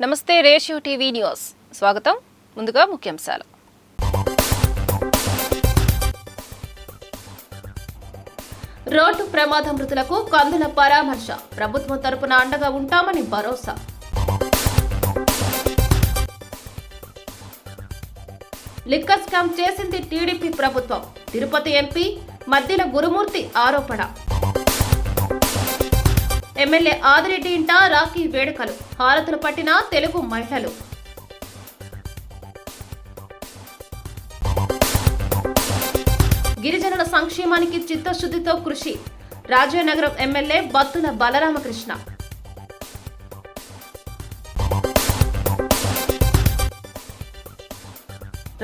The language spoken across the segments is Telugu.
నమస్తే రేషియో టీవీ న్యూస్ స్వాగతం. ముందుగా ముఖ్యాంశాలు. రోడ్డు ప్రమాద మృతులకు కందుల పరామర్శ, ప్రభుత్వం తరపున అండగా ఉంటామని భరోసా. లిక్కర్ స్కామ్ చేసింది టీడీపీ ప్రభుత్వం, తిరుపతి ఎంపీ మద్దిల గురుమూర్తి ఆరోపణ. ఎమ్మెల్యే ఆదిరెడ్డి ఇంట రాఖీ వేడుకలు, హారతులు పట్టిన తెలుగు మహిళలు. గిరిజనుల సంక్షేమానికి చిత్తశుద్ధితో కృషి, రాజానగరం ఎమ్మెల్యే బత్తుల బలరామకృష్ణ.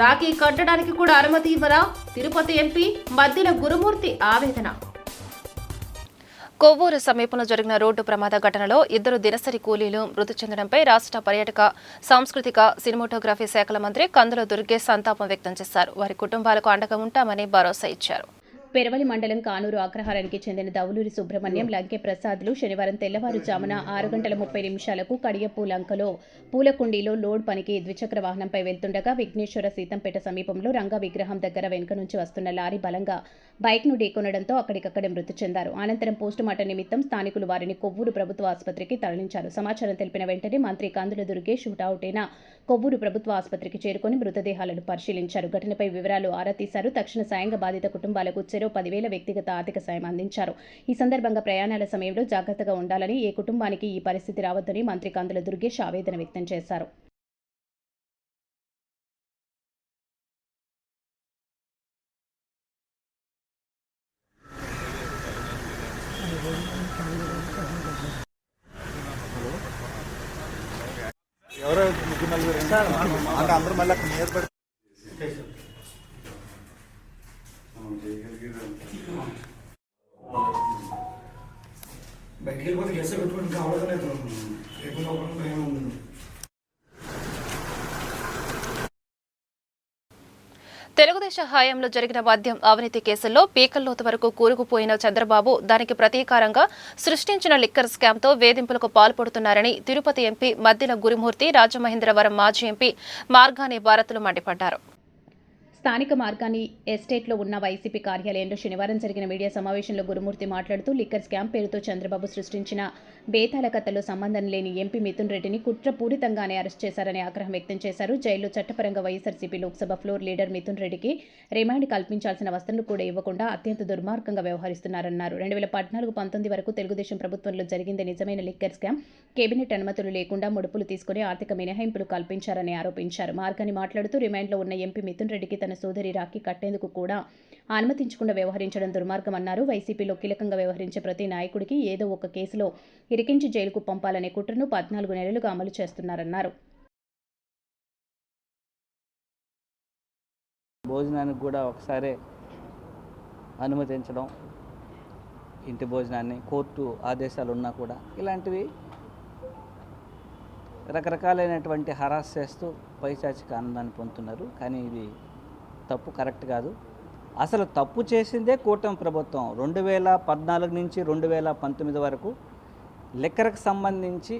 రాఖీ కట్టడానికి కూడా అనుమతి ఇవ్వరా, తిరుపతి ఎంపీ మద్దిల గురుమూర్తి ఆవేదన. కొవ్వూరు సమీపంలో జరిగిన రోడ్డు ప్రమాద ఘటనలో 2 దినసరి కూలీలు మృతి చెందడంపై రాష్ట్ర పర్యాటక, సాంస్కృతిక, సినిమాటోగ్రఫీ శాఖల మంత్రి కందుల దుర్గేష్ సంతాపం వ్యక్తం చేశారు. వారి కుటుంబాలకు అండగా ఉంటామని భరోసా ఇచ్చారు. పెరవలి మండలం కానూరు అగ్రహారానికి చెందిన దవులూరి సుబ్రహ్మణ్యం, లంకె ప్రసాద్లు శనివారం తెల్లవారుజామున 6:30 కడియప్పు లంకలో పూలకుండీలో లోడ్ పనికి ద్విచక్ర వాహనంపై వెళ్తుండగా విఘ్నేశ్వర సీతంపేట సమీపంలో రంగ విగ్రహం దగ్గర వెనుక నుంచి వస్తున్న లారీ బలంగా బైక్ను ఢీకొనడంతో అక్కడికక్కడే మృతి చెందారు. అనంతరం పోస్టుమార్టం నిమిత్తం స్థానికులు వారిని కొవ్వూరు ప్రభుత్వ ఆసుపత్రికి తరలించారు. సమాచారం తెలిపిన వెంటనే మంత్రి కందుల దుర్గేష్ హుటాహుటిన కొవ్వూరు ప్రభుత్వ ఆసుపత్రికి చేరుకుని మృతదేహాలను పరిశీలించారు. ఘటనపై వివరాలు ఆరా తీశారు. తక్షణ సాయంగా బాధిత కుటుంబాలకు 10,000 వ్యక్తిగత ఆర్థిక సాయం అందించారు. ఈ సందర్భంగా ప్రయాణాల సమయంలో జాగ్రత్తగా ఉండాలని, ఏ కుటుంబానికి ఈ పరిస్థితి రావద్దని మంత్రి కందుల దుర్గేష్ ఆవేదన వ్యక్తం చేశారు. బయటికి వెళ్ళిపోతే గెస్ పెట్టుకుని ఇంకా అవడలేదు. తెలుగుదేశం హయాంలో జరిగిన మద్యం అవినీతి కేసుల్లో పీకల్లోతు వరకు కూరుకుపోయిన చంద్రబాబు దానికి ప్రతీకారంగా సృష్టించిన లిక్కర్ స్కామ్తో వేధింపులకు పాల్పడుతున్నారని తిరుపతి ఎంపీ మద్దిల గురుమూర్తి, రాజమహేంద్రవరం మాజీ ఎంపీ మార్గాని భారత్లు మండిపడ్డారు. స్థానిక మార్గాని ఎస్టేట్లో ఉన్న వైసీపీ కార్యాలయంలో శనివారం జరిగిన మీడియా సమావేశంలో గురుమూర్తి మాట్లాడుతూ లిక్కర్ స్కామ్ పేరుతో చంద్రబాబు సృష్టించిన బేతాల కథలో సంబంధం లేని ఎంపీ మిథున్ రెడ్డిని కుట్రపూరితంగానే అరెస్ట్ చేశారని ఆగ్రహం వ్యక్తం చేశారు. జైల్లో చట్టపరంగా వైఎస్ఆర్సీపీ లోక్సభ ఫ్లోర్ లీడర్ మిథున్ రెడ్డికి రిమాండ్ కల్పించాల్సిన వసతులు కూడా ఇవ్వకుండా అత్యంత దుర్మార్గంగా వ్యవహరిస్తున్నారన్నారు. 2014-19 వరకు తెలుగుదేశం ప్రభుత్వంలో జరిగింది నిజమైన లిక్కర్ స్కామ్. కేబినెట్ అనుమతులు లేకుండా ముడుపులు తీసుకుని ఆర్థిక మినహాయింపులు కల్పించారని ఆరోపించారు. మార్గాని మాట్లాడుతూ రిమాండ్లో ఉన్న ఎంపీ మిథున్ రెడ్డికి తన సోదరి రాఖీ కట్టేందుకు కూడా అనుమతించకుండా వ్యవహరించడం దుర్మార్గమన్నారు. వైసీపీలో కీలకంగా వ్యవహరించే ప్రతి నాయకుడికి ఏదో ఒక కేసులో ఇరికించి జైలుకు పంపాలనే కుట్రను 14 నెలలుగా అమలు చేస్తున్నారన్నారు. భోజనానికి కూడా ఒకసారి అనుమతించడం, ఇంటి భోజనాన్ని కోర్టు ఆదేశాలు ఉన్నా కూడా ఇలాంటివి రకరకాలైనటువంటి హరాస్ చేస్తూ పైచాచిక ఆనందాన్ని పొందుతున్నారు. కానీ ఇది తప్పు, కరెక్ట్ కాదు. అసలు తప్పు చేసిందే కూటమి ప్రభుత్వం. 2014 నుంచి 2019 వరకు లిక్కర్కి సంబంధించి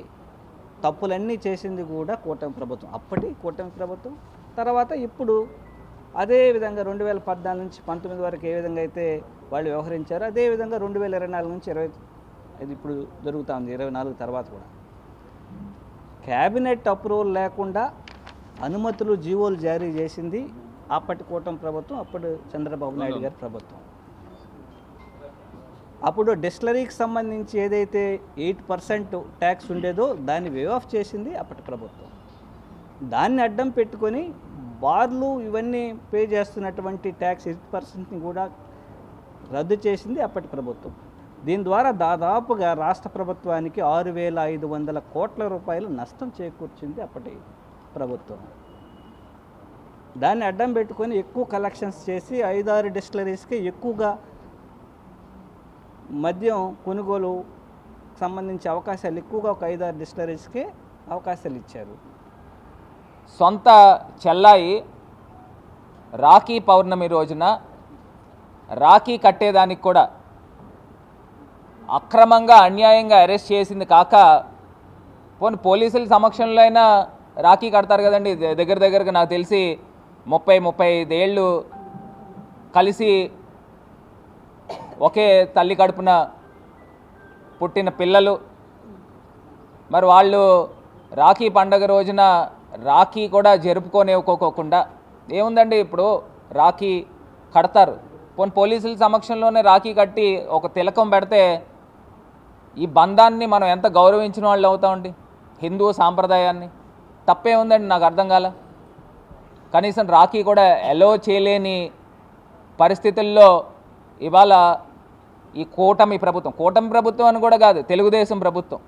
తప్పులన్నీ చేసింది కూడా కూటమి ప్రభుత్వం. అప్పటి కూటమి ప్రభుత్వం తర్వాత ఇప్పుడు అదే విధంగా 2014 నుంచి 19 వరకు ఏ విధంగా అయితే వాళ్ళు వ్యవహరించారో అదే విధంగా 2024 నుంచి 25 ఇప్పుడు జరుగుతూ ఉంది. 24 తర్వాత కూడా క్యాబినెట్ అప్రూవల్ లేకుండా అనుమతులు, జీవోలు జారీ చేసింది అప్పటి కూటమి ప్రభుత్వం, అప్పుడు చంద్రబాబు నాయుడు గారి ప్రభుత్వం. అప్పుడు డిస్టిలరీకి సంబంధించి ఏదైతే 8% ట్యాక్స్ ఉండేదో దాన్ని వేవ్ ఆఫ్ చేసింది అప్పటి ప్రభుత్వం. దాన్ని అడ్డం పెట్టుకొని బార్లు ఇవన్నీ పే చేస్తున్నటువంటి ట్యాక్స్ 8%ని కూడా రద్దు చేసింది అప్పటి ప్రభుత్వం. దీని ద్వారా దాదాపుగా రాష్ట్ర ప్రభుత్వానికి 6,500 కోట్ల రూపాయలు నష్టం చేకూర్చింది అప్పటి ప్రభుత్వం. దాన్ని అడ్డం పెట్టుకొని ఎక్కువ కలెక్షన్స్ చేసి 5-6 డిస్టిలరీస్కి ఎక్కువగా మద్యం కొనుగోలు సంబంధించి అవకాశాలు ఎక్కువగా ఒక 5-6 డిస్టిలరీస్కి అవకాశాలు ఇచ్చారు. సొంత చెల్లాయి రాఖీ పౌర్ణమి రోజున రాఖీ కట్టేదానికి కూడా అక్రమంగా, అన్యాయంగా అరెస్ట్ చేసింది కాక పోనీ పోలీసుల సమక్షంలో అయినా రాఖీ కడతారు కదండి. దగ్గరగా నాకు తెలిసి 30-35 ఏళ్ళు కలిసి ఒకే తల్లి కడుపున పుట్టిన పిల్లలు, మరి వాళ్ళు రాఖీ పండగ రోజున రాఖీ కూడా జరుపుకోనివ్వకోకుండా ఏముందండి, ఇప్పుడు రాఖీ కడతారు, పోనీ పోలీసుల సమక్షంలోనే రాఖీ కట్టి ఒక తిలకం పెడితే ఈ బంధాన్ని మనం ఎంత గౌరవించిన వాళ్ళు అవుతామండి, హిందూ సాంప్రదాయాన్ని. తప్పే ఉందండి, నాకు అర్థం కాల. కనీసం రాఖీ కూడా ఎలో చేయలేని పరిస్థితుల్లో ఇవాళ ఈ కూటమి ప్రభుత్వం అని కూడా కాదు, తెలుగుదేశం ప్రభుత్వం.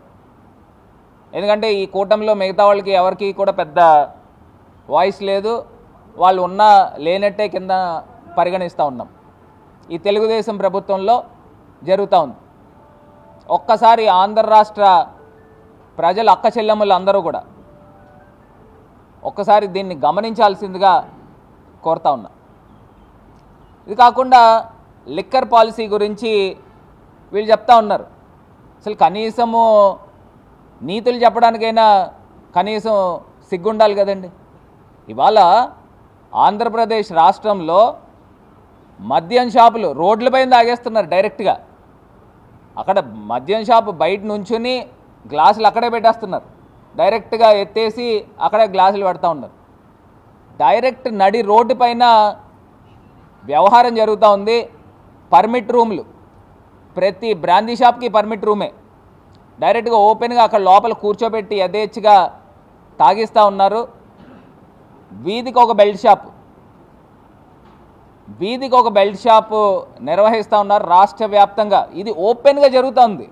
ఎందుకంటే ఈ కూటమిలో మిగతా వాళ్ళకి ఎవరికి కూడా పెద్ద వాయిస్ లేదు, వాళ్ళు ఉన్నా లేనట్టే కింద పరిగణిస్తూ ఉన్నాం. ఈ తెలుగుదేశం ప్రభుత్వంలో జరుగుతూ ఉంది. ఒక్కసారి ఆంధ్ర రాష్ట్ర ప్రజల అక్క చెల్లెమ్మలు అందరూ కూడా ఒక్కసారి దీన్ని గమనించాల్సిందిగా కోరుతా ఉన్నా. ఇది కాకుండా లిక్కర్ పాలసీ గురించి వీళ్ళు చెప్తా ఉన్నారు. అసలు కనీసము నీతులు చెప్పడానికైనా కనీసం సిగ్గుండాలి కదండి. ఇవాళ ఆంధ్రప్రదేశ్ రాష్ట్రంలో మద్యం షాపులు రోడ్లపైన తాగేస్తున్నారు డైరెక్ట్గా. అక్కడ మద్యం షాపు బయట నుంచుని గ్లాసులు అక్కడే పెట్టేస్తున్నారు, డైరెక్ట్గా ఎత్తేసి అక్కడే గ్లాసులు పెడతా ఉన్నారు. డైరెక్ట్ నడి రోడ్డు పైన వ్యవహారం జరుగుతూ ఉంది. పర్మిట్ రూమ్లు, ప్రతి బ్రాందీ షాప్కి పర్మిట్ రూమే, డైరెక్ట్గా ఓపెన్గా అక్కడ లోపల కూర్చోబెట్టి యథేచ్ఛగా తాగిస్తూ ఉన్నారు. వీధికి ఒక బెల్ట్ షాపు నిర్వహిస్తూ ఉన్నారు రాష్ట్ర వ్యాప్తంగా. ఇది ఓపెన్గా జరుగుతుంది.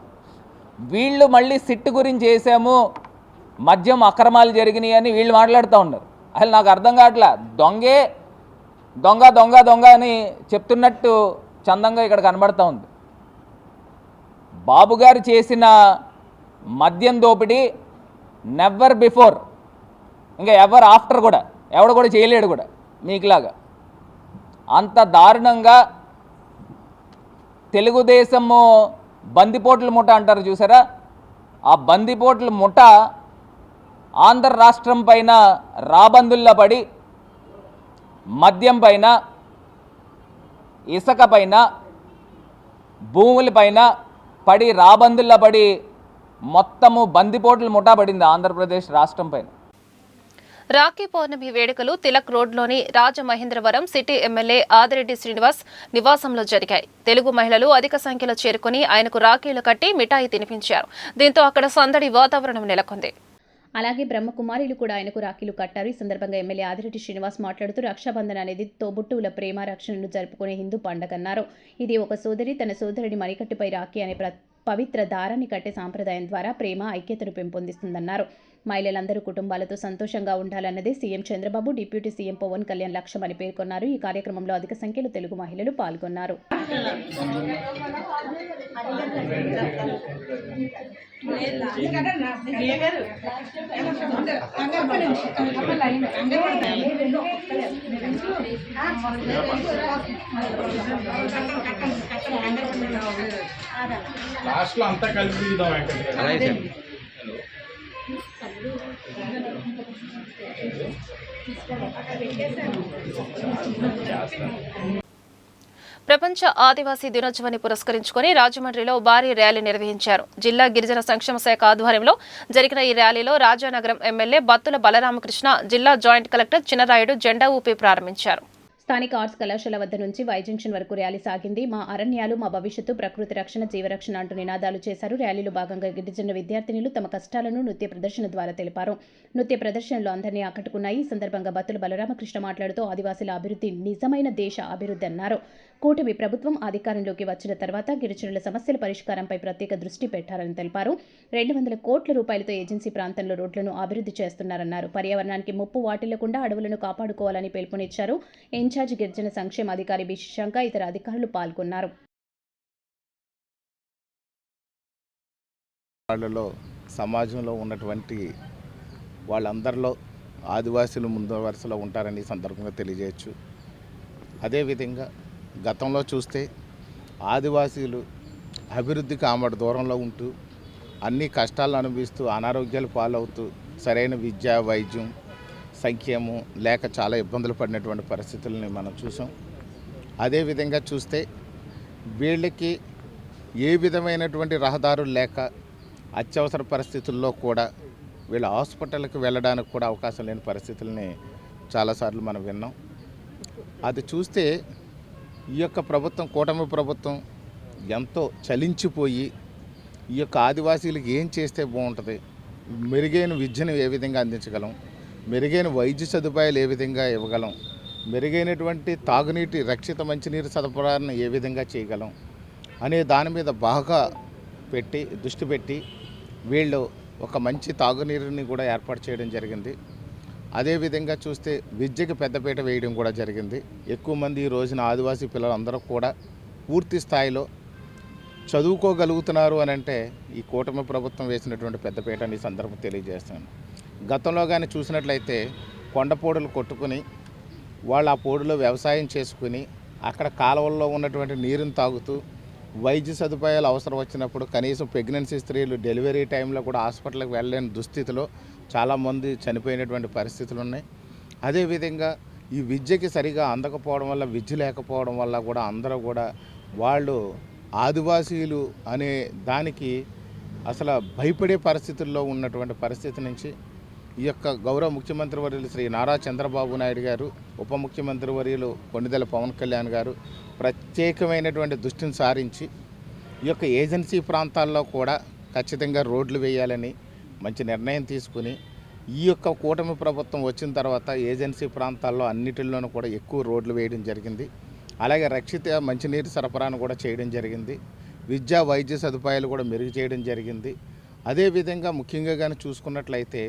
వీళ్ళు మళ్ళీ సిట్టు గురించి చేసాము, మద్యం అక్రమాలు జరిగినాయి అని వీళ్ళు మాట్లాడుతూ ఉన్నారు. అసలు నాకు అర్థం కావట్లా, దొంగ అని చెప్తున్నట్టు చందంగా ఇక్కడ కనబడుతూ ఉంది. బాబు గారు చేసిన మద్యం దోపిడీ నెవర్ బిఫోర్, ఇంకా ఎవర్ ఆఫ్టర్ కూడా ఎవడు కూడా చేయలేడు కూడా మీకులాగా. అంత దారుణంగా తెలుగుదేశము బందిపోట్ల ముఠ అంటారు చూసారా, ఆ బందిపోట్ల ముఠ ఆంధ్ర రాష్ట్రం పైన రాబందుల్లో పడి మద్యం పైన, ఇసుక పైన, భూములపైన పడి రాబందుల్లో పడి మొత్తము బందిపోట్ల ముఠా పడింది ఆంధ్రప్రదేశ్ రాష్ట్రం పైన. రాఖీ పౌర్ణమి వేడుకలు తిలక్ రోడ్లోని రాజమహేంద్రవరం సిటీ ఎమ్మెల్యే ఆదిరెడ్డి శ్రీనివాస్ నివాసంలో జరిగాయి. తెలుగు మహిళలు అధిక సంఖ్యలో చేరుకుని ఆయనకు రాఖీలు కట్టి మిఠాయి తినిపించారు. దీంతో అక్కడ సందడి వాతావరణం నెలకొంది. అలాగే బ్రహ్మకుమారిలు కూడా ఆయనకు రాఖీలు కట్టారు. ఈ సందర్భంగా ఎమ్మెల్యే ఆదిరెడ్డి శ్రీనివాస్ మాట్లాడుతూ రక్షాబంధన్ అనేది తోబుట్టువుల ప్రేమ రక్షణను జరుపుకునే హిందూ పండగన్నారు. ఇది ఒక సోదరి తన సోదరుడి మణికట్టుపై రాఖీ అనే పవిత్ర దారాన్ని కట్టే సాంప్రదాయం ద్వారా ప్రేమ ఐక్యతను పెంపొందిస్తుందన్నారు. మహిళలందరూ కుటుంబాలతో సంతోషంగా ఉండాలన్నదే CM Chandrababu, deputy CM Pawan Kalyan లక్ష్యమని పేర్కొన్నారు. ఈ కార్యక్రమంలో అధిక సంఖ్యలో తెలుగు మహిళలు పాల్గొన్నారు. లాస్ట్ లో అంతా కలిసి దిగుదాం. ప్రపంచ ఆదివాసీ దినోత్సవాన్ని పురస్కరించుకుని రాజమండ్రిలో భారీ ర్యాలీ నిర్వహించారు. జిల్లా గిరిజన సంక్షేమ శాఖ ఆధ్వర్యంలో జరిగిన ఈ ర్యాలీలో రాజానగరం ఎమ్మెల్యే బత్తుల బలరామకృష్ణ, జిల్లా జాయింట్ కలెక్టర్ చినరాయుడు జెండా ఊపి ప్రారంభించారు. స్థానిక ఆర్ట్స్ కళాశాల వద్ద నుంచి వై జంక్షన్ వరకు ర్యాలీ సాగింది. మా అరణ్యాలు మా భవిష్యత్తు, ప్రకృతి రక్షణ, జీవరక్షణ అంటూ నినాదాలు చేశారు. ర్యాలీలో భాగంగా గిరిజన విద్యార్థినులు తమ కష్టాలను నృత్య ప్రదర్శన ద్వారా తెలిపారు. నృత్య ప్రదర్శనలు అందరినీ ఆకట్టుకున్నాయి. ఈ సందర్భంగా బత్తుల బలరామకృష్ణ మాట్లాడుతూ ఆదివాసీల అభివృద్ధి నిజమైన దేశ అభివృద్ధి అన్నారు. కూటమి ప్రభుత్వం అధికారంలోకి వచ్చిన తర్వాత గిరిజనుల సమస్యల పరిష్కారంపై ప్రత్యేక దృష్టి పెట్టారని తెలిపారు. 200 కోట్ల రూపాయలతో ఏజెన్సీ ప్రాంతంలో రోడ్లను అభివృద్ధి చేస్తున్నారన్నారు. పర్యావరణానికి ముప్పు వాటిల్లకుండా అడవులను కాపాడుకోవాలని పిలుపునిచ్చారు. ఇన్ఛార్జ్ గిరిజన సంక్షేమ అధికారి బి శశాంక, ఇతర అధికారులు పాల్గొన్నారు. వాళ్ళలో సమాజంలో ఉన్నటువంటి వాళ్ళందరిలో ఆదివాసీలు ముందు వరుసలో ఉంటారని సందర్భంగా తెలియజేయచ్చు. అదేవిధంగా గతంలో చూస్తే ఆదివాసీలు అభివృద్ధికి ఆమడ దూరంలో ఉంటూ అన్ని కష్టాలను అనుభవిస్తూ అనారోగ్యాలు పాలవుతూ సరైన విద్య, వైద్యం, సంక్షేమం లేక చాలా ఇబ్బందులు పడినటువంటి పరిస్థితులని మనం చూసాం. అదేవిధంగా చూస్తే వీళ్ళకి ఏ విధమైనటువంటి రహదారులు లేక అత్యవసర పరిస్థితుల్లో కూడా వీళ్ళ హాస్పిటల్కి వెళ్ళడానికి కూడా అవకాశం లేని పరిస్థితులని చాలాసార్లు మనం విన్నాం. అది చూస్తే ఈ యొక్క ప్రభుత్వం, కూటమి ప్రభుత్వం ఎంతో చలించిపోయి ఈ యొక్క ఆదివాసీలకు ఏం చేస్తే బాగుంటుంది, మెరుగైన విద్యను ఏ విధంగా అందించగలం, మెరుగైన వైద్య సదుపాయాలు ఏ విధంగా ఇవ్వగలం, మెరుగైనటువంటి తాగునీటి రక్షిత మంచినీరు సరఫరాను ఏ విధంగా చేయగలం అనే దాని మీద బాగా దృష్టి పెట్టి వీళ్ళు ఒక మంచి తాగునీరుని కూడా ఏర్పాటు చేయడం జరిగింది. అదేవిధంగా చూస్తే విద్యకి పెద్దపీట వేయడం కూడా జరిగింది. ఎక్కువ మంది ఈ రోజున ఆదివాసీ పిల్లలందరూ కూడా పూర్తి స్థాయిలో చదువుకోగలుగుతున్నారు అని అంటే ఈ కూటమి ప్రభుత్వం వేసినటువంటి పెద్దపీటని ఈ సందర్భం తెలియజేస్తాను. గతంలో కానీ చూసినట్లయితే కొండపోడులు కొట్టుకుని వాళ్ళు ఆ పోడులో వ్యవసాయం చేసుకుని అక్కడ కాలువల్లో ఉన్నటువంటి నీరుని తాగుతూ వైద్య సదుపాయాలు అవసరం వచ్చినప్పుడు కనీసం ప్రెగ్నెన్సీ స్త్రీలు డెలివరీ టైంలో కూడా హాస్పిటల్కి వెళ్ళలేని దుస్థితిలో చాలామంది చనిపోయినటువంటి పరిస్థితులు ఉన్నాయి. అదేవిధంగా ఈ విద్యకి సరిగా అందకపోవడం వల్ల, విద్య లేకపోవడం వల్ల కూడా అందరూ కూడా వాళ్ళు ఆదివాసీలు అనే దానికి అసలు భయపడే పరిస్థితుల్లో ఉన్నటువంటి పరిస్థితి నుంచి ఈ యొక్క గౌరవ ముఖ్యమంత్రి వర్యులు శ్రీ నారా చంద్రబాబు నాయుడు గారు, ఉప ముఖ్యమంత్రి వర్యులు కొణిదెల పవన్ కళ్యాణ్ గారు ప్రత్యేకమైనటువంటి దృష్టిని సారించి ఈ యొక్క ఏజెన్సీ ప్రాంతాల్లో కూడా ఖచ్చితంగా రోడ్లు వేయాలని మంచి నిర్ణయం తీసుకుని ఈ యొక్క కూటమి ప్రభుత్వం వచ్చిన తర్వాత ఏజెన్సీ ప్రాంతాల్లో అన్నిటిల్లోనూ కూడా ఎక్కువ రోడ్లు వేయడం జరిగింది. అలాగే రక్షిత మంచినీరు సరఫరాను కూడా చేయడం జరిగింది. విద్యా వైద్య సదుపాయాలు కూడా మెరుగు చేయడం జరిగింది. అదేవిధంగా ముఖ్యంగా కానీ చూసుకున్నట్లయితే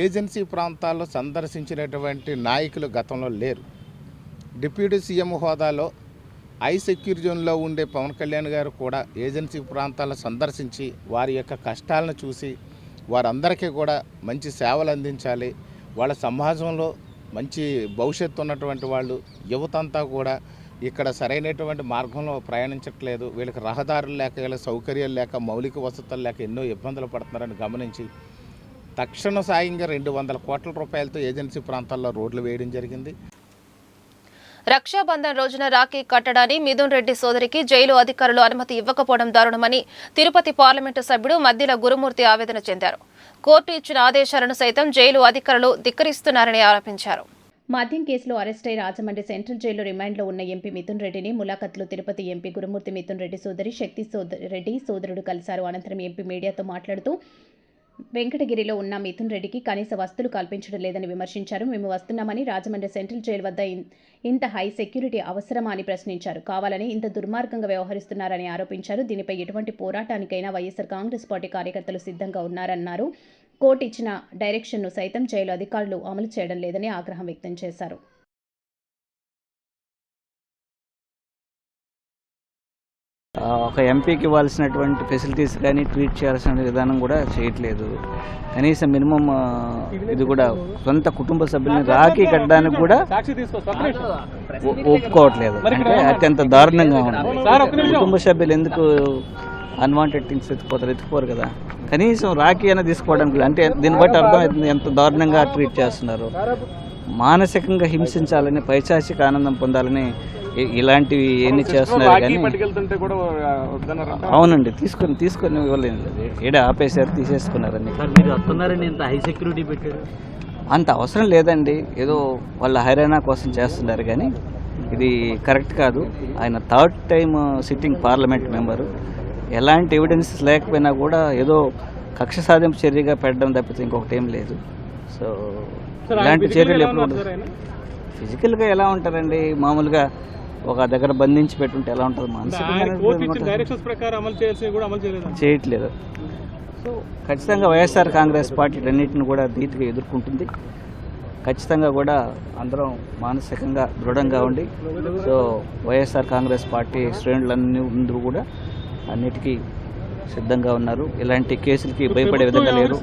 ఏజెన్సీ ప్రాంతాల్లో సందర్శించినటువంటి నాయకులు గతంలో లేరు. డిప్యూటీ సీఎం హోదాలో హై సెక్యూర్ జోన్లో ఉండే పవన్ కళ్యాణ్ గారు కూడా ఏజెన్సీ ప్రాంతాలను సందర్శించి వారి యొక్క కష్టాలను చూసి వారందరికీ కూడా మంచి సేవలు అందించాలి, వాళ్ళ సమాజంలో మంచి భవిష్యత్తు ఉన్నటువంటి వాళ్ళు యువత అంతా కూడా ఇక్కడ సరైనటువంటి మార్గంలో ప్రయాణించట్లేదు, వీళ్ళకి రహదారులు లేక, వీళ్ళకి సౌకర్యాలు లేక, మౌలిక వసతులు లేక ఎన్నో ఇబ్బందులు పడుతున్నారని గమనించి తక్షణ సాయంగా 200 కోట్ల రూపాయలతో ఏజెన్సీ ప్రాంతాల్లో రోడ్లు వేయడం జరిగింది. రక్షాబంధన్ రోజున రాఖీ కట్టడాన్ని మిథున్ రెడ్డి సోదరికి జైలు అధికారులు అనుమతి ఇవ్వకపోవడం దారుణమని తిరుపతి పార్లమెంటు సభ్యుడు మద్దిల గురుమూర్తి ఆవేదన చెందారు. కోర్టు ఇచ్చిన ఆదేశాలను సైతం జైలు అధికారులు ధిక్కరిస్తున్నారని ఆరోపించారు. మద్యం కేసులో అరెస్టై రాజమండ్రి సెంట్రల్ జైల్లో రిమాండ్లో ఉన్న ఎంపీ మిథున్ రెడ్డిని ములాఖత్లో తిరుపతి ఎంపీ గురుమూర్తి మిథున్ రెడ్డి సోదరి శక్తి రెడ్డి సోదరుడు కలిశారు. అనంతరం ఎంపీ మీడియాతో మాట్లాడుతూ వెంకటగిరిలో ఉన్న మిథున్ రెడ్డికి కనీస వసతులు కల్పించడం లేదని విమర్శించారు. మేము వస్తున్నామని, రాజమండ్రి సెంట్రల్ జైలు వద్ద ఇంత హై సెక్యూరిటీ అవసరమా అని ప్రశ్నించారు. కావాలని ఇంత దుర్మార్గంగా వ్యవహరిస్తున్నారని ఆరోపించారు. దీనిపై ఎటువంటి పోరాటానికైనా వైఎస్ఆర్ కాంగ్రెస్ పార్టీ కార్యకర్తలు సిద్ధంగా ఉన్నారన్నారు. కోర్టు ఇచ్చిన డైరెక్షన్ను సైతం జైలు అధికారులు అమలు చేయడం లేదని ఆగ్రహం వ్యక్తం చేశారు. ఒక ఎంపీకి ఇవ్వాల్సినటువంటి ఫెసిలిటీస్ కానీ ట్రీట్ చేయాల్సిన విధానం కూడా చేయట్లేదు. కనీసం మినిమం ఇది కూడా సొంత కుటుంబ సభ్యుల్ని రాఖీ కట్టడానికి కూడా ఒప్పుకోవట్లేదు. అంటే అత్యంత దారుణంగా ఉంది. కుటుంబ సభ్యులు ఎందుకు అన్వాంటెడ్ థింగ్స్ ఎత్తుకుపోరు కదా, కనీసం రాఖీ అయినా తీసుకోవడానికి. అంటే దీన్ని బట్టి అర్థమవుతుంది ఎంత దారుణంగా ట్రీట్ చేస్తున్నారు. మానసికంగా హింసించాలని, పైశాచిక ఆనందం పొందాలని ఇలాంటివి ఎన్ని చేస్తున్నారు. కానీ అవునండి, తీసుకొని ఇవ్వలేదు. ఏడా ఆపేసారు, తీసేసుకున్నారని. అంత అవసరం లేదండి, ఏదో వాళ్ళ హైరానా కోసం చేస్తున్నారు. కానీ ఇది కరెక్ట్ కాదు. ఆయన 3rd time sitting parliament member. ఎలాంటి ఎవిడెన్స్ లేకపోయినా కూడా ఏదో కక్ష సాధింపు చర్యగా పెట్టడం తప్పితే ఇంకొకటి ఏం లేదు. సో ఇలాంటి చర్యలు ఎప్పుడు ఫిజికల్గా ఎలా ఉంటారండి, మామూలుగా ఒక దగ్గర బంధించి పెట్టుంటే ఎలా ఉంటుంది, చేయట్లేదు. సో ఖచ్చితంగా వైఎస్ఆర్ కాంగ్రెస్ పార్టీ అన్నింటిని కూడా ధీటుగా ఎదుర్కొంటుంది. ఖచ్చితంగా కూడా అందరం మానసికంగా దృఢంగా ఉండి, సో వైఎస్ఆర్ కాంగ్రెస్ పార్టీ శ్రేణులన్నీ కూడా అన్నిటికీ సిద్ధంగా ఉన్నారు. ఇలాంటి కేసులకి భయపడే విధంగా లేరు.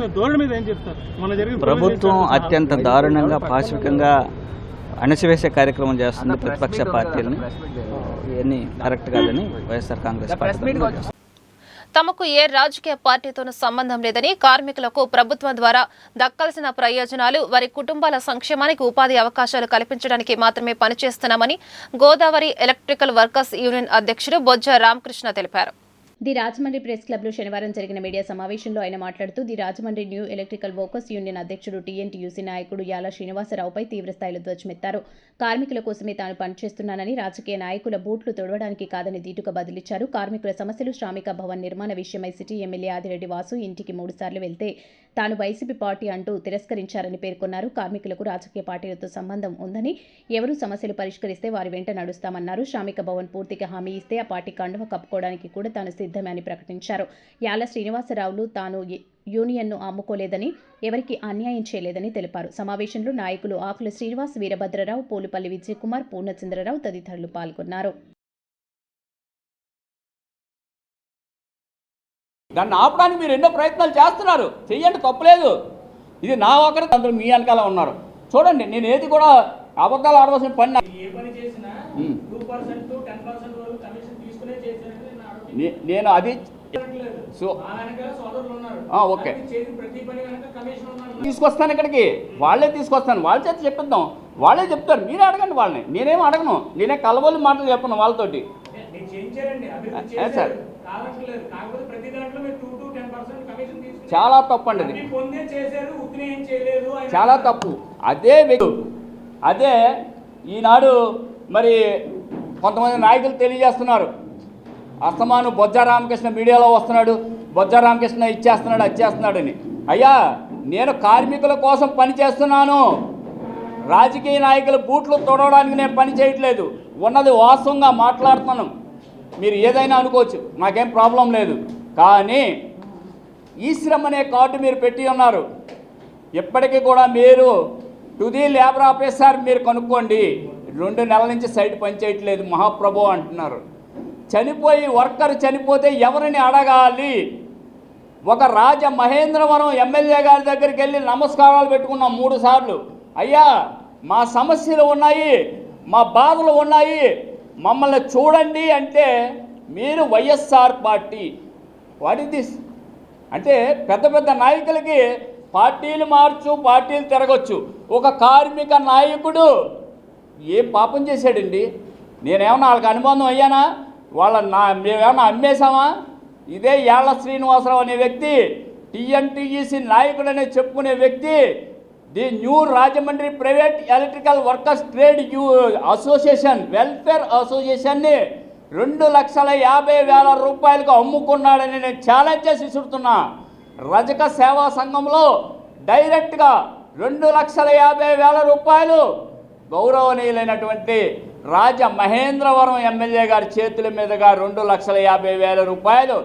ప్రభుత్వం అత్యంత దారుణంగా, పాశవికంగా అణచివేసే కార్యక్రమం చేస్తుంది ప్రతిపక్ష పార్టీలని. ఇవన్నీ కరెక్ట్ కాదని వైఎస్ఆర్ కాంగ్రెస్ పార్టీ. తమకు ఏ రాజకీయ పార్టీతోనూ సంబంధం లేదని, కార్మికులకు ప్రభుత్వం ద్వారా దక్కాల్సిన ప్రయోజనాలు, వారి కుటుంబాల సంక్షేమానికి ఉపాధి అవకాశాలు కల్పించడానికి మాత్రమే పనిచేస్తున్నామని గోదావరి ఎలక్ట్రికల్ వర్కర్స్ యూనియన్ అధ్యక్షుడు బొజ్జ రామకృష్ణ తెలిపారు. ది రాజమండ్రి ప్రెస్ క్లబ్లో శనివారం జరిగిన మీడియా సమావేశంలో ఆయన మాట్లాడుతూ the Rajahmundry new electrical workers union అధ్యక్షుడు టీఎన్టీయూసీ నాయకుడు యాల శ్రీనివాసరావుపై తీవ్రస్థాయిలో ధ్వజమెత్తారు. కార్మికుల కోసమే తాను పనిచేస్తున్నానని, రాజకీయ నాయకుల బూట్లు తొడవడానికి కాదని ధీటుగా బదిలిచ్చారు. కార్మికుల సమస్యలు, శ్రామిక భవన్ నిర్మాణ విషయమై సిటీ ఎమ్మెల్యే ఆదిరెడ్డి వాసు ఇంటికి 3 సార్లు వెళ్తే తాను వైసీపీ పార్టీ అంటూ తిరస్కరించారని పేర్కొన్నారు. కార్మికులకు రాజకీయ పార్టీలతో సంబంధం ఉందని, ఎవరు సమస్యలు పరిష్కరిస్తే వారి వెంట నడుస్తామన్నారు. శ్రామిక భవన్ పూర్తిగా హామీ ఇస్తే ఆ పార్టీ కండువ కప్పుకోవడానికి కూడా తాను సిద్ధమే అని ప్రకటించారు. యాల శ్రీనివాసరావులు తాను యూనియన్ను అమ్ముకోలేదని, ఎవరికి అన్యాయం చేయలేదని తెలిపారు. సమావేశంలో నాయకులు ఆకుల శ్రీనివాస్, వీరభద్రరావు, పోలుపల్లి విజయకుమార్, పూర్ణచంద్రరావు తదితరులు పాల్గొన్నారు. దాన్ని ఆపడానికి మీరు ఎన్నో ప్రయత్నాలు చేస్తున్నారు, చెయ్యండి, తప్పులేదు. ఇది నా ఒకరి అందరూ మీ వెనకాల ఉన్నారు. చూడండి, నేను ఏది కూడా అబద్ధాలు ఆడవలసిన పని ఏ పని చేసినా 2% 10% వరకు కమిషన్ తీసుకునే చేశారని నేను అది సోదరులు ఉన్నారు. ఓకే, ప్రతి పని వెనక కమిషన్ ఉన్నారు. తీసుకొస్తాను ఇక్కడికి, వాళ్ళే తీసుకొస్తాను, వాళ్ళ చేత చెప్పిద్దాం, వాళ్ళే చెప్తారు, మీరే అడగండి వాళ్ళని. నేనేం అడగను, నేనే కలబోలు మాటలు చెప్పను వాళ్ళతోటి. నేను చేయించారండి, అభివృద్ధి సార్, కావట్లేదు. కాకపోతే ప్రతి దాంట్లో మీరు 2 to 10% కమిషన్ తీసుకుని చాలా తప్పు అండి అది, పొందే చేశారు, ఉత్తిని ఏం చేయలేదు, చాలా తప్పు. అదే ఈనాడు మరి కొంతమంది నాయకులు తెలియజేస్తున్నారు. అస్తమాను బొజ్జ రామకృష్ణ మీడియాలో వస్తున్నాడు, బొజ్జ రామకృష్ణ ఇచ్చేస్తున్నాడు, అచ్చేస్తున్నాడని. అయ్యా, నేను కార్మికుల కోసం పని చేస్తున్నాను, రాజకీయ నాయకుల బూట్లు తొడవడానికి నేను పని చేయట్లేదు. ఉన్నది వాస్తవంగా మాట్లాడుతున్నాను. మీరు ఏదైనా అనుకోవచ్చు, నాకేం ప్రాబ్లం లేదు. కానీ ఈ శ్రమ అనే కార్డు మీరు పెట్టి ఉన్నారు. ఇప్పటికీ కూడా మీరు టుది లేబర్ ఆఫీసర్ మీరు కనుక్కోండి, 2 నెలల నుంచి సైట్ పనిచేయట్లేదు మహాప్రభు అంటున్నారు. వర్కర్ చనిపోతే ఎవరిని అడగాలి? ఒక మహేంద్రవరం ఎమ్మెల్యే గారి దగ్గరికి వెళ్ళి నమస్కారాలు పెట్టుకున్నాం 3 సార్లు. అయ్యా, మా సమస్యలు ఉన్నాయి, మా బాధలు ఉన్నాయి, మమ్మల్ని చూడండి అంటే మీరు YSR party. What is this? అంటే పెద్ద పెద్ద నాయకులకి పార్టీలు మార్చు, పార్టీలు తిరగొచ్చు. ఒక కార్మిక నాయకుడు ఏం పాపం చేశాడండి? నేనేమన్నా వాళ్ళకి అనుబంధం అయ్యానా? మేమేమన్నా అమ్మేశామా? ఇదే యాళ్ల శ్రీనివాసరావు అనే వ్యక్తి, టీఎన్టీయూసీ నాయకుడు అనే చెప్పుకునే వ్యక్తి, the new Rajahmundry private electrical workers trade association welfare అసోసియేషన్ని 2,50,000 రూపాయలకు అమ్ముకున్నాడని నేను ఛాలెంజ్ చేసి విసురుతున్నా. రజక సేవా సంఘంలో డైరెక్ట్గా 2,50,000 రూపాయలు గౌరవనీయులైనటువంటి మహేంద్రవరం ఎమ్మెల్యే గారి చేతుల మీదుగా 2,50,000 రూపాయలు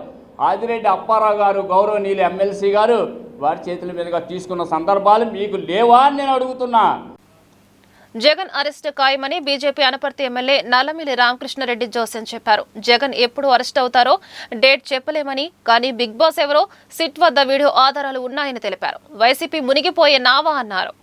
ఆదిరెడ్డి అప్పారావు గారు, గౌరవనీయులు ఎమ్మెల్సీ గారు, వారి చేతుల మీదుగా తీసుకున్న సందర్భాలు మీకు లేవా అని నేను అడుగుతున్నా. జగన్ అరెస్టు ఖాయమని బీజేపీ అనపర్తి ఎమ్మెల్యే నల్లమిల్లి రామకృష్ణారెడ్డి జోసెన్ చెప్పారు. జగన్ ఎప్పుడు అరెస్ట్ అవుతారో డేట్ చెప్పలేమని, కానీ బిగ్ బాస్ ఎవరో సిట్ వద్ద వీడియో ఆధారాలు ఉన్నాయని తెలిపారు. వైసీపీ మునిగిపోయే నావా అన్నారు.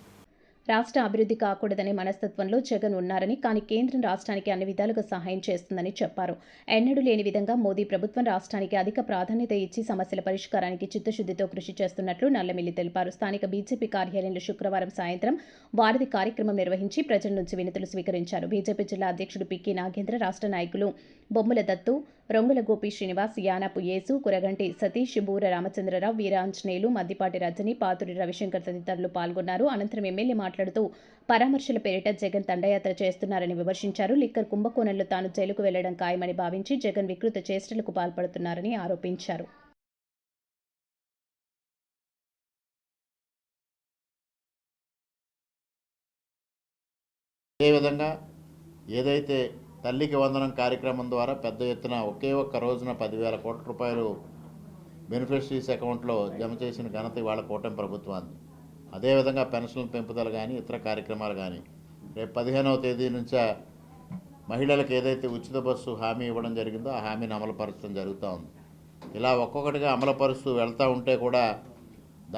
రాష్ట్ర అభివృద్ధి కాకూడదనే మనస్తత్వంలో జగన్ ఉన్నారని, కానీ కేంద్రం రాష్ట్రానికి అన్ని విధాలుగా సహాయం చేస్తుందని చెప్పారు. ఎన్నడూ లేని విధంగా మోదీ ప్రభుత్వం రాష్ట్రానికి అధిక ప్రాధాన్యత ఇచ్చి సమస్యల పరిష్కారానికి చిత్తశుద్ధితో కృషి చేస్తున్నట్లు నల్లమిల్లి తెలిపారు. స్థానిక బీజేపీ కార్యాలయంలో శుక్రవారం సాయంత్రం వారధి కార్యక్రమం నిర్వహించి ప్రజల నుంచి వినతులు స్వీకరించారు. బీజేపీ జిల్లా అధ్యక్షుడు పిక్కి నాగేంద్ర, రాష్ట్ర నాయకులు బొమ్మల దత్తు, రొంగుల గోపి శ్రీనివాస్, యానాపు యేసు, కురగంటి సతీష్, బూర రామచంద్రరావు, వీరాంజనేయులు, మద్దిపాటి రజని, పాతురి రవిశంకర్ తదితరులు పాల్గొన్నారు. అనంతరం ఎమ్మెల్యే మాట్లాడుతూ పరామర్శల పేరిట జగన్ దండయాత్ర చేస్తున్నారని విమర్శించారు. లిక్కర్ కుంభకోణంలో తాను జైలుకు వెళ్లడం ఖాయమని భావించి జగన్ వికృత చేష్టలకు పాల్పడుతున్నారని ఆరోపించారు. అదేవిధంగా ఏదైతే తల్లికి వందనం కార్యక్రమం ద్వారా పెద్ద ఎత్తున ఒకే ఒక్క రోజున 10,000 కోట్ల రూపాయలు బెనిఫిషరీస్ అకౌంట్లో జమ చేసిన ఘనత ఇవాళ కూటమి ప్రభుత్వాన్ని. అదేవిధంగా పెన్షన్ల పెంపుదల కానీ ఇతర కార్యక్రమాలు కానీ రేపు 15వ తేదీ నుంచే మహిళలకు ఏదైతే ఉచిత బస్సు హామీ ఇవ్వడం జరిగిందో ఆ హామీని అమలుపరచడం జరుగుతూ ఉంది. ఇలా ఒక్కొక్కటిగా అమలుపరుస్తూ వెళ్తూ ఉంటే కూడా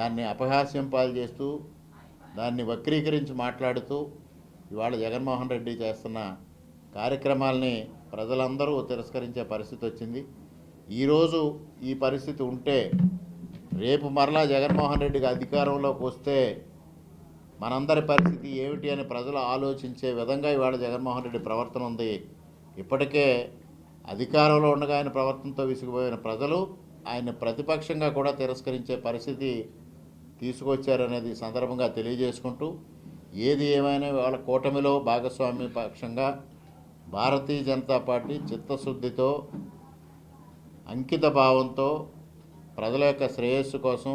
దాన్ని అపహాస్యం పాలు చేస్తూ దాన్ని వక్రీకరించి మాట్లాడుతూ ఇవాళ జగన్మోహన్ రెడ్డి చేస్తున్న కార్యక్రమాలని ప్రజలందరూ తిరస్కరించే పరిస్థితి వచ్చింది. ఈరోజు ఈ పరిస్థితి ఉంటే రేపు మరలా జగన్మోహన్ రెడ్డికి అధికారంలోకి వస్తే మనందరి పరిస్థితి ఏమిటి అని ప్రజలు ఆలోచించే విధంగా ఇవాళ జగన్మోహన్ రెడ్డి ప్రవర్తన ఉంది. ఇప్పటికే అధికారంలో ఉండగా ఆయన ప్రవర్తనతో విసిగిపోయిన ప్రజలు ఆయన ప్రతిపక్షంగా కూడా తిరస్కరించే పరిస్థితి తీసుకొచ్చారనేది సందర్భంగా తెలియజేసుకుంటూ, ఏది ఏమైనా వాళ్ళ కూటమిలో భాగస్వామ్య పక్షంగా భారతీయ జనతా పార్టీ చిత్తశుద్ధితో అంకిత భావంతో ప్రజల యొక్క శ్రేయస్సు కోసం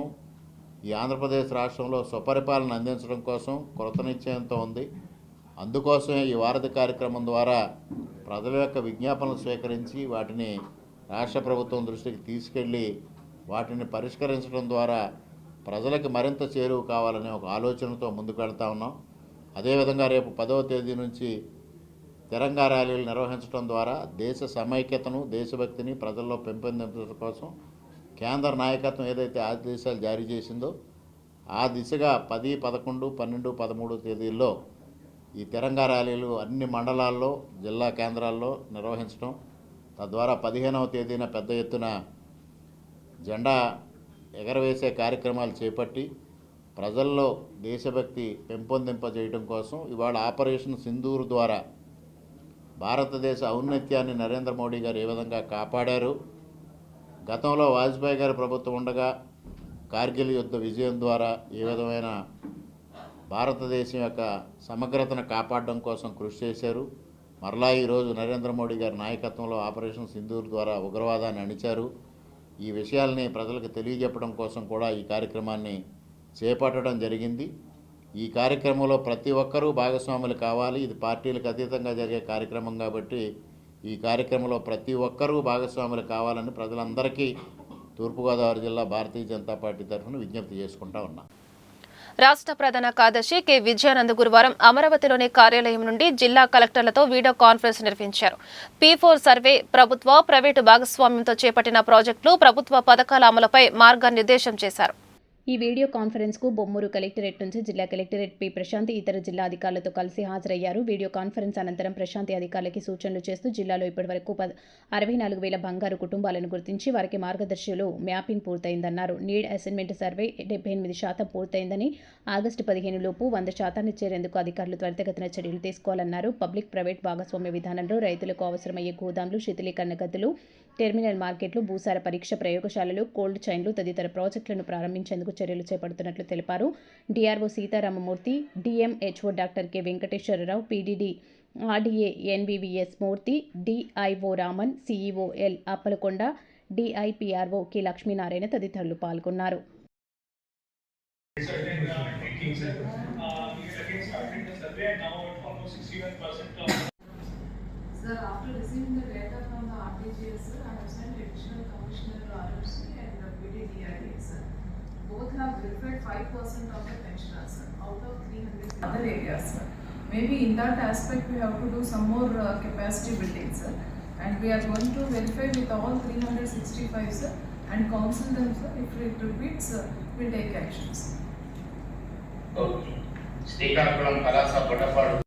ఈ ఆంధ్రప్రదేశ్ రాష్ట్రంలో స్వపరిపాలన అందించడం కోసం కృత నిశ్చయంతో ఉంది. అందుకోసమే ఈ వారధి కార్యక్రమం ద్వారా ప్రజల యొక్క విజ్ఞాపనలు స్వీకరించి వాటిని రాష్ట్ర ప్రభుత్వం దృష్టికి తీసుకెళ్ళి వాటిని పరిష్కరించడం ద్వారా ప్రజలకు మరింత చేరువ కావాలనే ఒక ఆలోచనతో ముందుకు వెళ్తా ఉన్నాం. అదేవిధంగా రేపు 10వ తేదీ నుంచి తిరంగా ర్యాలీలు నిర్వహించడం ద్వారా దేశ సమైక్యతను, దేశభక్తిని ప్రజల్లో పెంపొందించడం కోసం కేంద్ర నాయకత్వం ఏదైతే ఆదేశాలు జారీ చేసిందో ఆ దిశగా 10, 11, 12, 13 తేదీల్లో ఈ తిరంగా ర్యాలీలు అన్ని మండలాల్లో, జిల్లా కేంద్రాల్లో నిర్వహించడం, తద్వారా 15వ తేదీన పెద్ద ఎత్తున జెండా ఎగరవేసే కార్యక్రమాలు చేపట్టి ప్రజల్లో దేశభక్తి పెంపొందింపజేయడం కోసం ఇవాళ ఆపరేషన్ సింధూర్ ద్వారా భారతదేశ ఔన్నత్యాన్ని నరేంద్ర మోడీ గారు ఏ విధంగా కాపాడారు, గతంలో వాజ్పేయి గారి ప్రభుత్వం ఉండగా కార్గిల్ యుద్ధ విజయం ద్వారా ఏ విధమైన భారతదేశం యొక్క సమగ్రతను కాపాడడం కోసం కృషి చేశారు, మరలా ఈరోజు నరేంద్ర మోడీ గారి నాయకత్వంలో ఆపరేషన్ సింధూర్ ద్వారా ఉగ్రవాదాన్ని అణిచారు. ఈ విషయాల్ని ప్రజలకు తెలియజెప్పడం కోసం కూడా ఈ కార్యక్రమాన్ని చేపట్టడం జరిగింది. ఈ కార్యక్రమంలో ప్రతి ఒక్కరూ భాగస్వాములు కావాలి. ఇది పార్టీలకు అతీతంగా జరిగే కార్యక్రమం కాబట్టి ఈ కార్యక్రమంలో ప్రతి ఒక్కరూ భాగస్వాములు కావాలని ప్రజలందరికీ తూర్పుగోదావరి జిల్లా భారతీయ జనతా పార్టీ తరఫున విజ్ఞప్తి చేసుకుంటా ఉన్నాం. రాష్ట్ర ప్రధాన కార్యదర్శి కె విజయానంద్ గురువారం అమరావతిలోని కార్యాలయం నుండి జిల్లా కలెక్టర్లతో వీడియో కాన్ఫరెన్స్ నిర్వహించారు. P4 సర్వే, ప్రభుత్వ, ప్రైవేటు భాగస్వామ్యంతో చేపట్టిన ప్రాజెక్టులు, ప్రభుత్వ పథకాల అమలుపై మార్గనిర్దేశం చేశారు. ఈ వీడియో కాన్ఫరెన్స్కు బొమ్మూరు కలెక్టరేట్ నుంచి జిల్లా కలెక్టరేట్ పి ప్రశాంతి ఇతర జిల్లా అధికారులతో కలిసి హాజరయ్యారు. వీడియో కాన్ఫరెన్స్ అనంతరం ప్రశాంతి అధికారులకి సూచనలు చేస్తూ జిల్లాలో ఇప్పటివరకు 64,000 బంగారు కుటుంబాలను గుర్తించి వారికి మార్గదర్శులు మ్యాపింగ్ పూర్తయిందన్నారు. నీడ్ అసైన్మెంట్ సర్వే 78% పూర్తయిందని, ఆగస్టు 15 లోపు 100% చేరేందుకు అధికారులు త్వరితగతిన చర్యలు తీసుకోవాలన్నారు. పబ్లిక్ ప్రైవేట్ భాగస్వామ్య విధానంలో రైతులకు అవసరమయ్యే గోదాంలు, శీతలీకరణ గదులు, టెర్మినల్ మార్కెట్లు, భూసార పరీక్ష ప్రయోగశాలలు, కోల్డ్ చైన్లు తదితర ప్రాజెక్టులను ప్రారంభించేందుకు చర్యలు చేపడుతున్నట్లు తెలిపారు. DRO Sitaramamurthy, DMHO doctor K Venkateswararao, PDD RDA NVVS Murthy, DIO Raman, CEO L Appalakonda, DIPRO K Lakshminarayana తదితరులు పాల్గొన్నారు. Sir, after receiving the data from the RTGS, I have sent additional commissioner to RFC and the PDDIA, sir. Both have verified 5% of the pensioners, sir, out of 300 other areas, sir. Maybe in that aspect we have to do some more capacity building, sir. And we are going to verify with all 365, sir, and counsel them, sir. If it repeats, we'll take actions.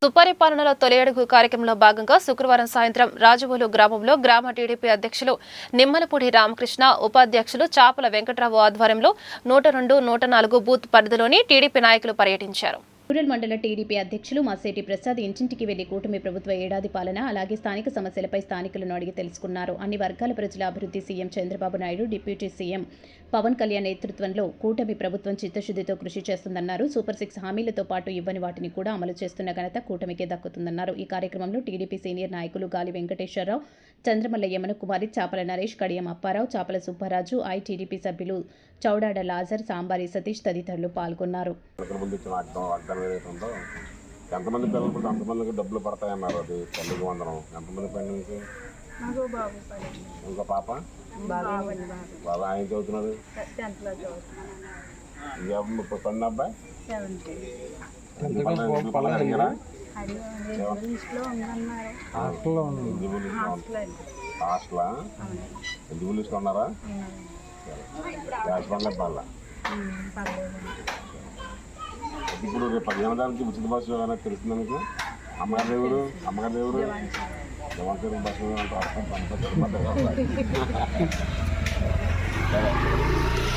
సుపరిపాలనలో తొలి అడుగు కార్యక్రమంలో భాగంగా శుక్రవారం సాయంత్రం రాజవోలు గ్రామంలో గ్రామ టీడీపీ అధ్యక్షులు నిమ్మలపూడి రామకృష్ణ, ఉపాధ్యక్షులు చాపల వెంకట్రావు ఆధ్వర్యంలో 102, 104 బూత్ పరిధిలోని టీడీపీ నాయకులు పర్యటించారు. రూరల్ మండల టీడీపీ అధ్యక్షులు మస్సేటి ప్రసాద్ ఇంటింటికి వెళ్లి కూటమి ప్రభుత్వ ఏడాది పాలన, అలాగే స్థానిక సమస్యలపై స్థానికులను అడిగి తెలుసుకున్నారు. అన్ని వర్గాల ప్రజల అభివృద్ధి CM Chandrababu Naidu, deputy CM Pawan Kalyan నేతృత్వంలో కూటమి ప్రభుత్వం చిత్తశుద్ధితో కృషి చేస్తుందన్నారు. సూపర్ 6 హామీలతో పాటు ఇవ్వని వాటిని కూడా అమలు చేస్తున్న ఘనత కూటమికే దక్కుతుందన్నారు. ఈ కార్యక్రమంలో టీడీపీ సీనియర్ నాయకులు గాలి వెంకటేశ్వరరావు, చంద్రమల్ల యమనకుమారి, చాపల నరేష్, కడియం అప్పారావు, చాపల సుబ్బరాజు, ఐటీడీపీ సభ్యులు చౌడాడ లాజర్, సాంబారి సతీష్ తదితరులు పాల్గొన్నారు. ఎంతమంది పిల్లలు పుడితే అంతమందికి డబ్బులు పడతాయన్నారు. అది తల్లికి వందనం. ఎంతమంది పెళ్ళికి? ఇంకో పాప? బాబా ఆయన చదువుతున్నారు. ఇంకెప్పుడు పెళ్ళి అబ్బాయి? హాస్టలా? ఎందుకు లిస్ట్లో ఉన్నారా? రాజపండ్ల పళ్ళ. ఇప్పుడు రేపు 15 దానికి ఉచిత బస్సు ఏమైనా తెలుస్తుంది మీకు? అమ్మగారి దేవుడు జమకూరు బస్సు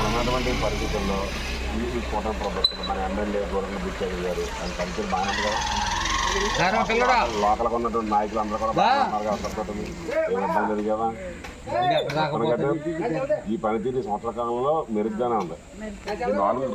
ఉన్నటువంటి పరిస్థితుల్లో ఈ కూటమి ప్రభుత్వం మన ఎమ్మెల్యే గోరంట్ల బుచ్చయ్య గారు ఆయన పనితీరు బాగానే ఉంది కదా. లోకల్గా ఉన్నటువంటి నాయకులు అందరూ కూడా బాగున్నారు కదా, సపోర్ట్ ఇబ్బంది జరిగేవా. ఈ పనితీరు సంవత్సర కాలంలో మెరుగ్గానే ఉంది.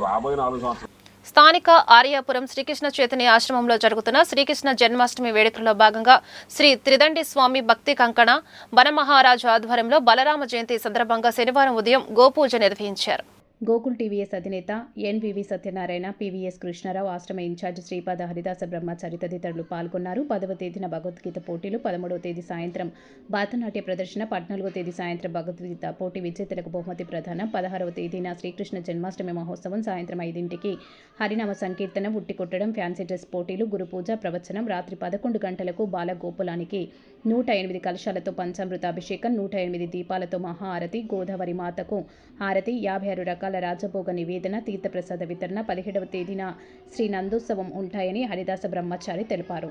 రాబోయే 4 సంవత్సరాలు స్థానిక ఆర్యాపురం శ్రీకృష్ణ చైతన్య ఆశ్రమంలో జరుగుతున్న శ్రీకృష్ణ జన్మాష్టమి వేడుకల్లో భాగంగా శ్రీ త్రిదండి స్వామి భక్తి కంకణ వనమహారాజు ఆధ్వర్యంలో బలరామ జయంతి సందర్భంగా శనివారం ఉదయం గోపూజ నిర్వహించారు. గోకుల్ టీవీఎస్ అధినేత ఎన్వివి సత్యనారాయణ, పీవీఎస్ కృష్ణారావు, ఆశ్రమ ఇన్ఛార్జ్ శ్రీపాద హరిదాస బ్రహ్మచారి తదితరులు పాల్గొన్నారు. 10వ తేదీన భగవద్గీత పోటీలు, 13వ తేదీ సాయంత్రం భరతనాట్య ప్రదర్శన, 14వ తేదీ సాయంత్రం భగవద్గీత పోటీ విజేతలకు బహుమతి ప్రదానం, 16వ తేదీన శ్రీకృష్ణ జన్మాష్టమి మహోత్సవం, సాయంత్రం 5ంటికి హరినామ సంకీర్తన, ఉట్టి కొట్టడం, ఫ్యాన్సీ డ్రెస్ పోటీలు, గురుపూజ, ప్రవచనం, రాత్రి 11 గంటలకు బాలగోపులానికి 108 కలశాలతో పంచామృతాభిషేకం, 108 దీపాలతో మహాఆరతి, గోదావరి మాతకు హారతి, 56 రకాల రాజభోగ నివేదన, తీర్థప్రసాద వితరణ, 17వ తేదీన శ్రీ నందోత్సవం ఉంటాయని హరిదాస బ్రహ్మచారి తెలిపారు.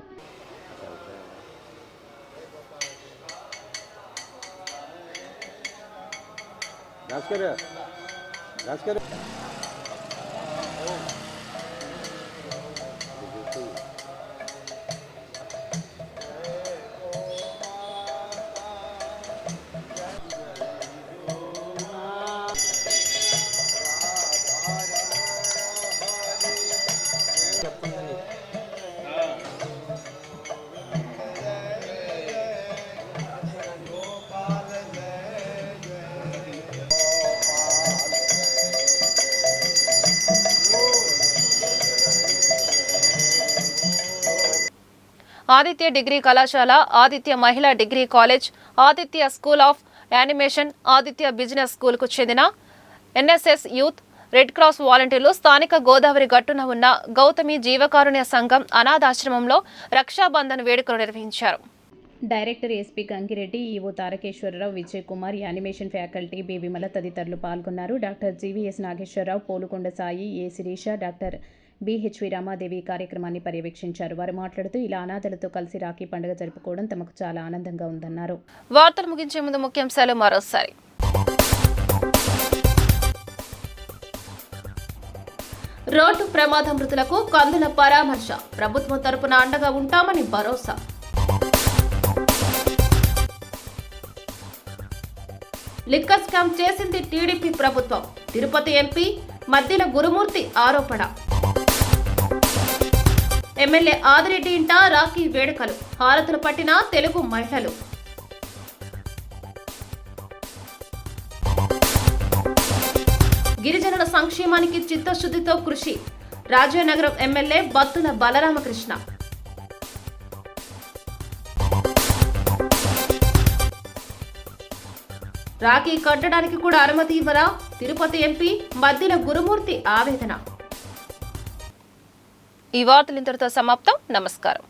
ఆదిత్య డిగ్రీ కళాశాల, ఆదిత్య మహిళా degree college, Aditya school of animation, Aditya business స్కూల్కు చెందిన ఎన్ఎస్ఎస్ యూత్, రెడ్ క్రాస్ వాలంటీర్లు స్థానిక గోదావరి గట్టున ఉన్న గౌతమి జీవకారుణ్య సంఘం అనాథాశ్రమంలో రక్షాబంధన్ వేడుకలు నిర్వహించారు. Director SP Gangireddy, EO Tarakeswararao, Vijay Kumar, animation faculty B Vimala తదితరులు పాల్గొన్నారు. Doctor GVS Nageswararao, Polukonda Sai, A Sirisha, doctor BHV Ramadevi కార్యక్రమాన్ని పర్యవేక్షించారు. వారు మాట్లాడుతూ ఇలా అనాథలతో కలిసి రాఖీ పండుగ జరుపుకోవడం తమకు చాలా ఆనందంగా ఉందన్నారు. వార్తలు ముగించే ముందు ముఖ్యాంశాలు మరోసారి. రోడ్డు ప్రమాద మృతులకు కందుల పరామర్శ, ప్రభుత్వం తరపున అండగా ఉంటామని భరోసా. లిక్కర్ స్కామ్ చేసింది టీడీపీ ప్రభుత్వం, తిరుపతి ఎంపీ మద్దిల గురుమూర్తి ఆరోపణ. ఎమ్మెల్యే ఆదిరెడ్డి ఇంట రాఖీ వేడుకలు, హారతులు పట్టిన తెలుగు మహిళలు. గిరిజనుల సంక్షేమానికి చిత్తశుద్ధితో కృషి, రాజానగరం ఎమ్మెల్యే బత్తుల బలరామకృష్ణ. రాఖీ కట్టడానికి కూడా అనుమతి ఇవ్వరా, తిరుపతి ఎంపీ మద్దిల గురుమూర్తి ఆవేదన. ఈ వార్తలు ఇంతటితో సమాప్తం. నమస్కారం.